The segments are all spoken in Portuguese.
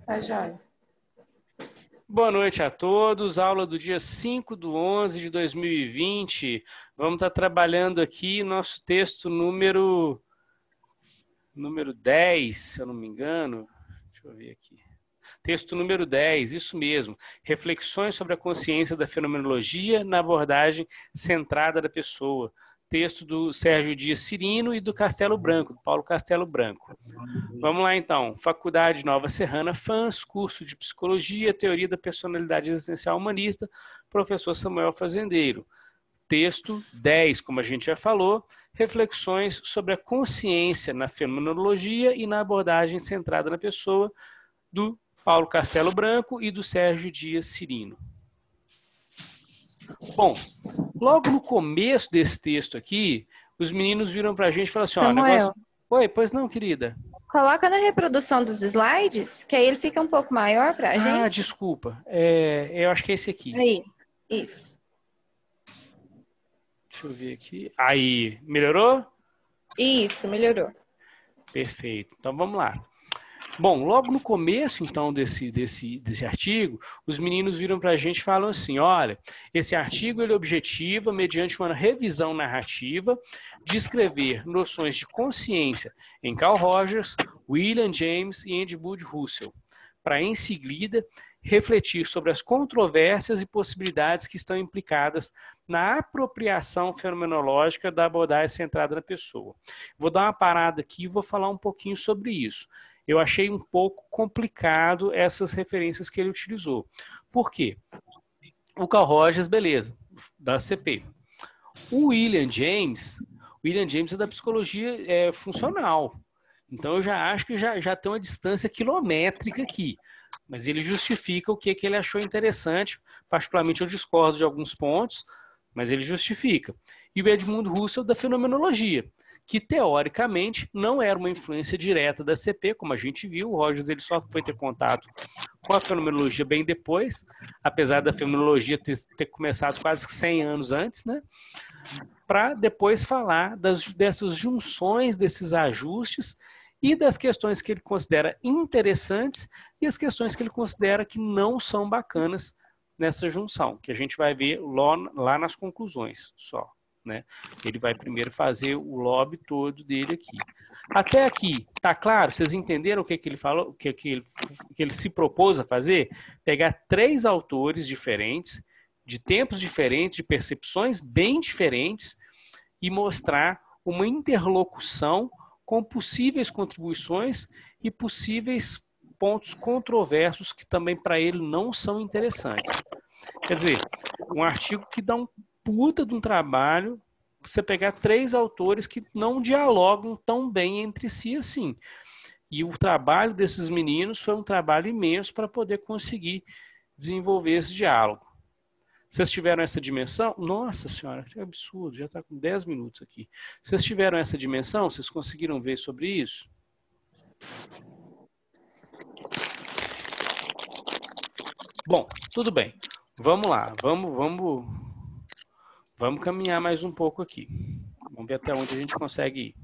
Tá joia. Boa noite a todos, aula do dia 5/11 de 2020. Vamos estar trabalhando aqui nosso texto número 10, se eu não me engano. Deixa eu ver aqui. Texto número 10, isso mesmo. Reflexões sobre a consciência da fenomenologia na abordagem centrada da pessoa. Texto do Sérgio Dias Cirino e do Castelo Branco, do Paulo Castelo Branco. Vamos lá então. Faculdade Nova Serrana FANS, curso de Psicologia, Teoria da Personalidade Existencial Humanista, professor Samuel Fazendeiro. Texto 10, como a gente já falou, reflexões sobre a consciência na fenomenologia e na abordagem centrada na pessoa, do Paulo Castelo Branco e do Sérgio Dias Cirino. Bom, logo no começo desse texto aqui, os meninos viram para a gente e falaram assim, ó, Samuel, negócio... Oi, pois não, querida? coloca na reprodução dos slides, que aí ele fica um pouco maior pra Ah, gente. desculpa. Eu acho que é esse aqui. Aí, isso. Deixa eu ver aqui. Aí, melhorou? Isso, melhorou. Perfeito. Então vamos lá. Bom, logo no começo, então, desse artigo, os meninos viram para a gente e falam assim, olha, esse artigo ele objetiva, mediante uma revisão narrativa, descrever noções de consciência em Carl Rogers, William James e Andy Bud Russell, para, em seguida, refletir sobre as controvérsias e possibilidades que estão implicadas na apropriação fenomenológica da abordagem centrada na pessoa. Vou dar uma parada aqui e vou falar um pouquinho sobre isso. Eu achei um pouco complicado essas referências que ele utilizou. Por quê? O Carl Rogers, beleza, da CP. O William James é da psicologia funcional. Então eu já acho que já tem uma distância quilométrica aqui. Mas ele justifica o que ele achou interessante. Particularmente eu discordo de alguns pontos, mas ele justifica. E o Edmund Husserl da fenomenologia, que teoricamente não era uma influência direta da CP, como a gente viu. O Rogers ele só foi ter contato com a fenomenologia bem depois, apesar da fenomenologia ter começado quase 100 anos antes, né? Para depois falar dessas junções, desses ajustes e das questões que ele considera interessantes e as questões que ele considera que não são bacanas nessa junção, que a gente vai ver lá nas conclusões só. Né? Ele vai primeiro fazer o lobby todo dele aqui. Até aqui, tá claro? Vocês entenderam o que ele falou, o que ele se propôs a fazer? Pegar 3 autores diferentes, de tempos diferentes, de percepções bem diferentes, e mostrar uma interlocução com possíveis contribuições e possíveis pontos controversos que também para ele não são interessantes. Quer dizer, um artigo que dá um puta de um trabalho você pegar 3 autores que não dialogam tão bem entre si assim. E o trabalho desses meninos foi um trabalho imenso para poder conseguir desenvolver esse diálogo. Vocês tiveram essa dimensão? Nossa senhora, que absurdo, já está com 10 minutos aqui. Vocês tiveram essa dimensão? Vocês conseguiram ver sobre isso? Bom, tudo bem. Vamos lá, vamos caminhar mais um pouco aqui. Vamos ver até onde a gente consegue ir.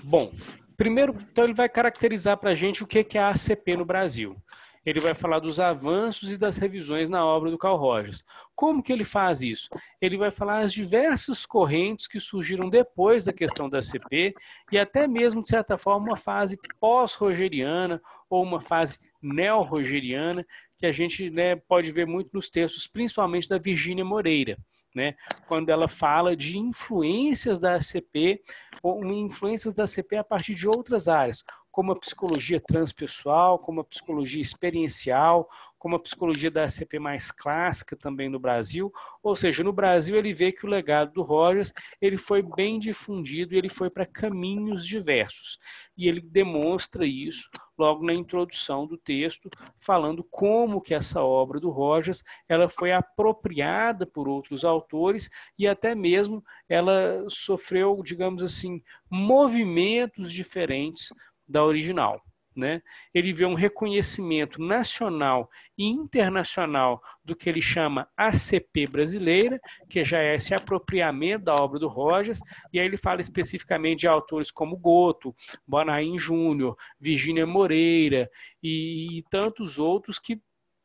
Bom, primeiro, então ele vai caracterizar para a gente o que é a ACP no Brasil. Ele vai falar dos avanços e das revisões na obra do Carl Rogers. Como que ele faz isso? Ele vai falar as diversas correntes que surgiram depois da questão da ACP e até mesmo, de certa forma, uma fase pós-rogeriana ou uma fase neo-rogeriana que a gente pode ver muito nos textos, principalmente da Virgínia Moreira, né? Quando ela fala de influências da ACP ou influências da ACP a partir de outras áreas, como a psicologia transpessoal, como a psicologia experiencial, como a psicologia da ACP mais clássica também no Brasil. Ou seja, no Brasil ele vê que o legado do Rogers ele foi bem difundido e ele foi para caminhos diversos. E ele demonstra isso logo na introdução do texto, falando como que essa obra do Rogers ela foi apropriada por outros autores e até mesmo ela sofreu, digamos assim, movimentos diferentes da original. né? Ele vê um reconhecimento nacional e internacional do que ele chama ACP brasileira, que já é esse apropriamento da obra do Rogers, e aí ele fala especificamente de autores como Goto, Bonahin Júnior, Virgínia Moreira e tantos outros que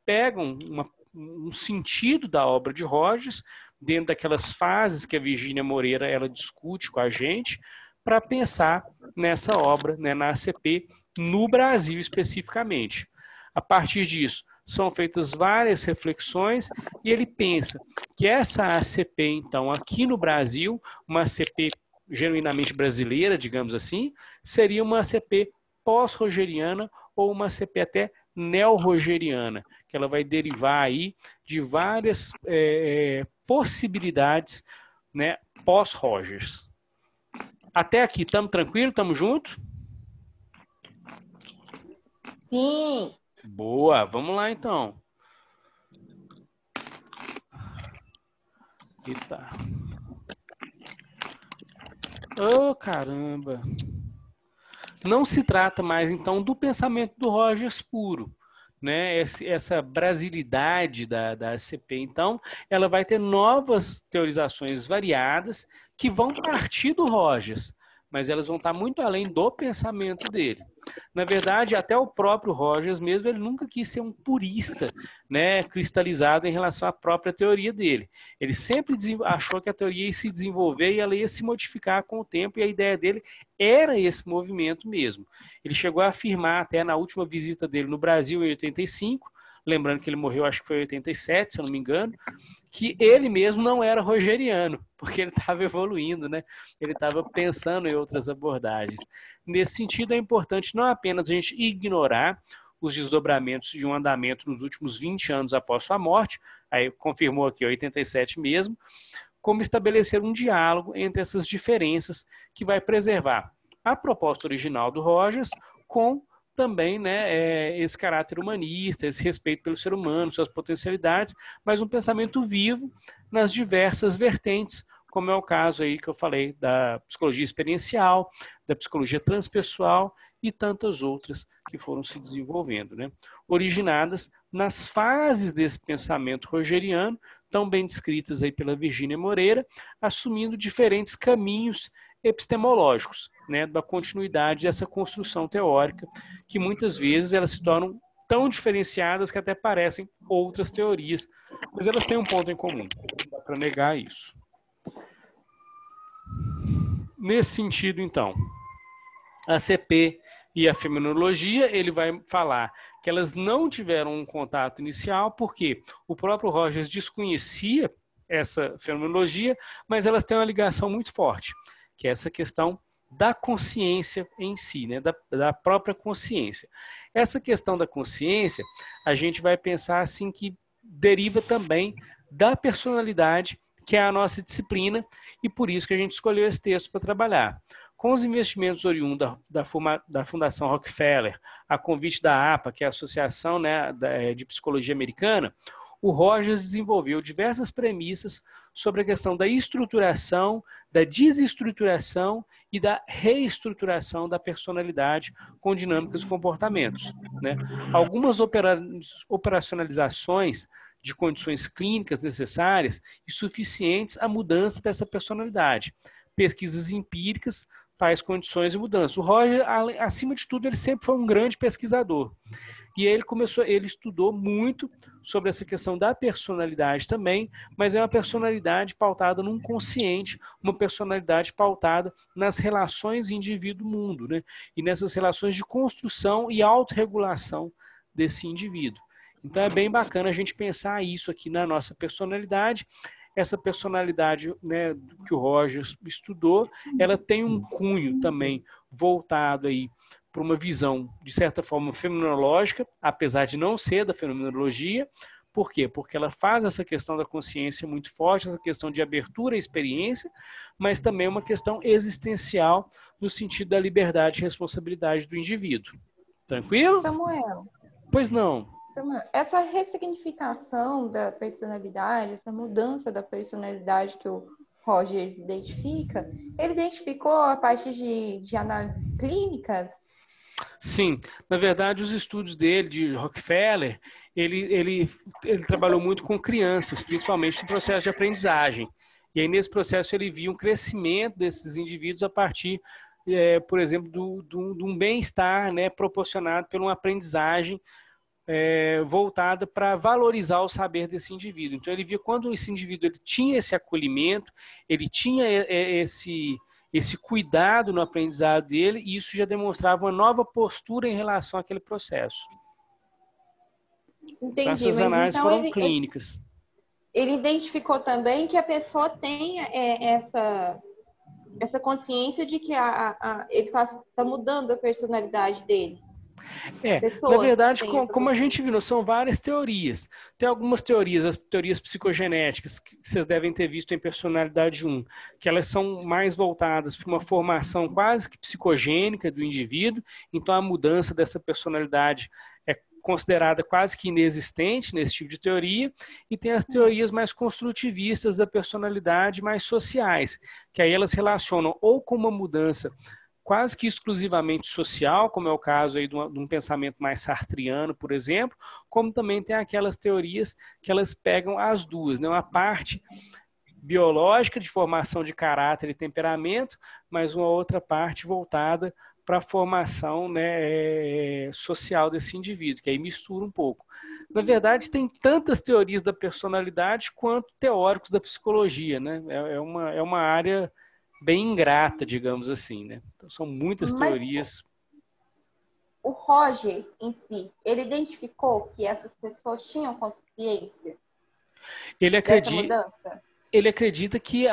pegam um sentido da obra de Rogers, dentro daquelas fases que a Virgínia Moreira ela discute com a gente, para pensar nessa obra, né, na ACP, no Brasil especificamente. A partir disso, são feitas várias reflexões e ele pensa que essa ACP, então, aqui no Brasil, uma ACP genuinamente brasileira, digamos assim, seria uma ACP pós-rogeriana ou uma ACP até neo-rogeriana, que ela vai derivar aí de várias possibilidades, né, pós-Rogers. Até aqui, estamos tranquilos? Estamos juntos? Sim. Boa, vamos lá então. Eita. Oh, caramba. Não se trata mais então do pensamento do Rogers puro, né? Essa brasilidade da ACP, então, ela vai ter novas teorizações variadas que vão partir do Rogers, mas elas vão estar muito além do pensamento dele. Na verdade, até o próprio Rogers mesmo, ele nunca quis ser um purista, né, cristalizado em relação à própria teoria dele. Ele sempre achou que a teoria ia se desenvolver e ela ia se modificar com o tempo, e a ideia dele era esse movimento mesmo. Ele chegou a afirmar até na última visita dele no Brasil, em 85, lembrando que ele morreu, acho que foi em 87, se eu não me engano, que ele mesmo não era rogeriano, porque ele estava evoluindo, né? Ele estava pensando em outras abordagens. Nesse sentido, é importante não apenas a gente ignorar os desdobramentos de um andamento nos últimos 20 anos após sua morte, aí confirmou aqui, 87 mesmo, como estabelecer um diálogo entre essas diferenças que vai preservar a proposta original do Rogers com também, né, esse caráter humanista, esse respeito pelo ser humano, suas potencialidades, mas um pensamento vivo nas diversas vertentes, como é o caso aí que eu falei da psicologia experiencial, da psicologia transpessoal e tantas outras que foram se desenvolvendo, né, originadas nas fases desse pensamento rogeriano, tão bem descritas aí pela Virgínia Moreira, assumindo diferentes caminhos epistemológicos, né, da continuidade dessa construção teórica, que muitas vezes elas se tornam tão diferenciadas que até parecem outras teorias, mas elas têm um ponto em comum, não dá para negar isso. Nesse sentido, então, a CP e a fenomenologia, ele vai falar que elas não tiveram um contato inicial, porque o próprio Rogers desconhecia essa fenomenologia, mas elas têm uma ligação muito forte, que é essa questão da consciência em si, né? da própria consciência. Essa questão da consciência, a gente vai pensar assim que deriva também da personalidade, que é a nossa disciplina, e por isso que a gente escolheu esse texto para trabalhar. Com os investimentos oriundos da Fundação Rockefeller, a convite da APA, que é a Associação, né, de Psicologia Americana, o Rogers desenvolveu diversas premissas sobre a questão da estruturação, da desestruturação e da reestruturação da personalidade com dinâmicas e comportamentos, né? Algumas operacionalizações de condições clínicas necessárias e suficientes à mudança dessa personalidade. Pesquisas empíricas, tais condições e mudanças. O Roger, acima de tudo, ele sempre foi um grande pesquisador. E ele estudou muito sobre essa questão da personalidade também, mas é uma personalidade pautada num consciente, uma personalidade pautada nas relações indivíduo-mundo, né? E nessas relações de construção e autorregulação desse indivíduo. Então é bem bacana a gente pensar isso aqui na nossa personalidade. Essa personalidade, né, que o Rogers estudou, ela tem um cunho também voltado aí para uma visão, de certa forma, fenomenológica, apesar de não ser da fenomenologia. Por quê? Porque ela faz essa questão da consciência muito forte, essa questão de abertura à experiência, mas também uma questão existencial no sentido da liberdade e responsabilidade do indivíduo. Tranquilo? Samuel, Pois não. essa ressignificação da personalidade, essa mudança da personalidade que o Rogers identifica, ele identificou a partir de análises clínicas? Sim, na verdade, os estudos dele, de Rockefeller, ele trabalhou muito com crianças, principalmente no processo de aprendizagem. E aí, nesse processo, ele viu um crescimento desses indivíduos a partir, por exemplo, de um bem-estar, né, proporcionado por uma aprendizagem voltada para valorizar o saber desse indivíduo. Então, ele via quando esse indivíduo ele tinha esse acolhimento, ele tinha esse cuidado no aprendizado dele, e isso já demonstrava uma nova postura em relação àquele processo. Entendi, então, essas mas análises então foram clínicas. Ele identificou também que a pessoa tem essa consciência de que ele está mudando a personalidade dele. Na verdade, como a gente viu, são várias teorias. Tem algumas teorias, as teorias psicogenéticas, que vocês devem ter visto em Personalidade 1, que elas são mais voltadas para uma formação quase que psicogênica do indivíduo, então a mudança dessa personalidade é considerada quase que inexistente nesse tipo de teoria, e tem as teorias mais construtivistas da personalidade, mais sociais, que aí elas relacionam ou com uma mudança quase que exclusivamente social, como é o caso aí de um pensamento mais sartriano, por exemplo, como também tem aquelas teorias que elas pegam as duas, né? Uma parte biológica de formação de caráter e temperamento, mas uma outra parte voltada para a formação, né, social desse indivíduo, que aí mistura um pouco. Na verdade, tem tantas teorias da personalidade quanto teóricos da psicologia, né? É uma área bem ingrata, digamos assim, né? Então, são muitas teorias. O Roger, em si, ele identificou que essas pessoas tinham consciência dessa mudança? Ele acredita que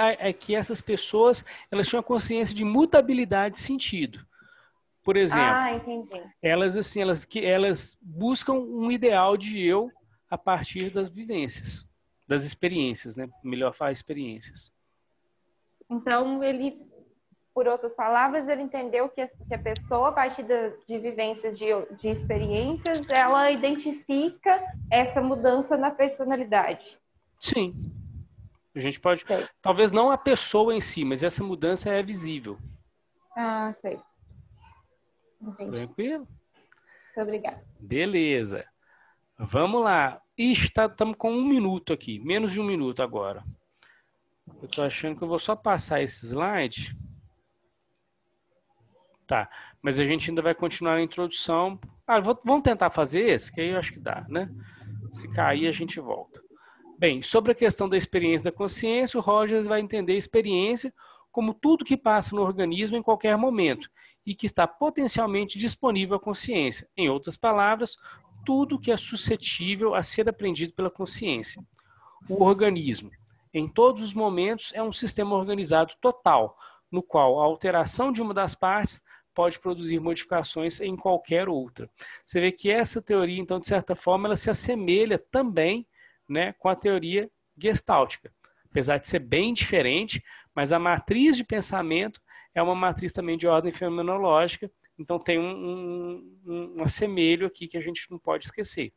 essas pessoas elas tinham consciência de mutabilidade de sentido. Por exemplo, entendi. elas buscam um ideal de eu a partir das vivências, das experiências, né? Melhor falar experiências. Então, ele, por outras palavras, ele entendeu que a pessoa, a partir de vivências, de experiências, ela identifica essa mudança na personalidade. Sim. A gente pode... Sei. Talvez não a pessoa em si, mas essa mudança é visível. Sei. Entendi. Tranquilo? Muito obrigada. Beleza. Vamos lá. Estamos com 1 minuto aqui. Menos de 1 minuto agora. Eu estou achando que eu vou só passar esse slide. Tá. Mas a gente ainda vai continuar a introdução. Vamos tentar fazer esse? Que aí eu acho que dá, né? Se cair, a gente volta. Bem, sobre a questão da experiência da consciência, o Rogers vai entender a experiência como tudo que passa no organismo em qualquer momento e que está potencialmente disponível à consciência. Em outras palavras, tudo que é suscetível a ser aprendido pela consciência. O organismo, em todos os momentos, é um sistema organizado total, no qual a alteração de uma das partes pode produzir modificações em qualquer outra. Você vê que essa teoria, então, de certa forma, ela se assemelha também, né, com a teoria gestáltica. Apesar de ser bem diferente, mas a matriz de pensamento é uma matriz também de ordem fenomenológica, então tem um assemelho aqui que a gente não pode esquecer.